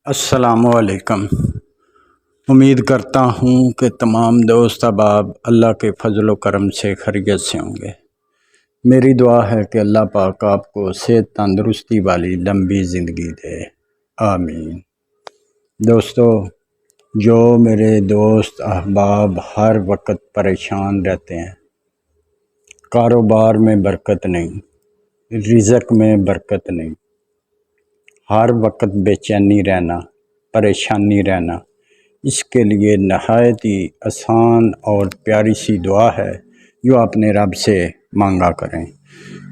السلام علیکم۔ امید کرتا ہوں کہ تمام دوست احباب اللہ کے فضل و کرم سے خیریت سے ہوں گے۔ میری دعا ہے کہ اللہ پاک آپ کو صحت تندرستی والی لمبی زندگی دے، آمین۔ دوستو، جو میرے دوست احباب ہر وقت پریشان رہتے ہیں، کاروبار میں برکت نہیں، رزق میں برکت نہیں، ہر وقت بے چینی رہنا، پریشانی رہنا، اس کے لیے نہایت ہی آسان اور پیاری سی دعا ہے جو اپنے رب سے مانگا کریں۔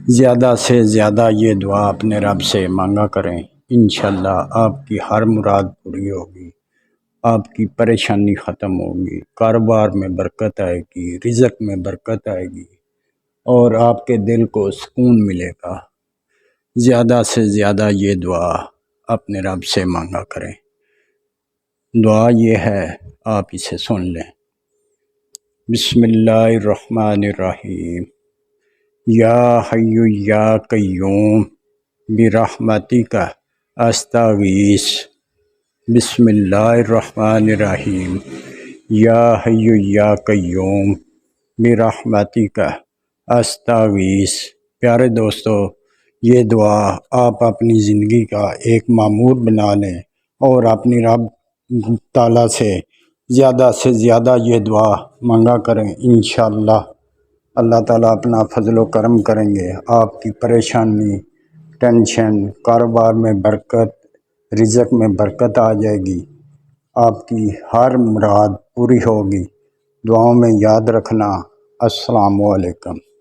زیادہ سے زیادہ یہ دعا اپنے رب سے مانگا کریں، انشاءاللہ آپ کی ہر مراد پوری ہوگی، آپ کی پریشانی ختم ہوگی، کاروبار میں برکت آئے گی، رزق میں برکت آئے گی اور آپ کے دل کو سکون ملے گا۔ زیادہ سے زیادہ یہ دعا اپنے رب سے مانگا کریں۔ دعا یہ ہے، آپ اسے سن لیں۔ بسم اللہ الرحمن الرحیم۔ یا حی یا قیوم برحمتک استغیث۔ بسم اللہ الرحمن الرحیم۔ یا حی یا قیوم برحمتک استغیث۔ پیارے دوستو، یہ دعا آپ اپنی زندگی کا ایک معمول بنا لیں اور اپنی رب تعالیٰ سے زیادہ یہ دعا مانگا کریں۔ انشاءاللہ اللہ تعالیٰ اپنا فضل و کرم کریں گے، آپ کی پریشانی، ٹینشن، کاروبار میں برکت، رزق میں برکت آ جائے گی، آپ کی ہر مراد پوری ہوگی۔ دعاؤں میں یاد رکھنا۔ السلام علیکم۔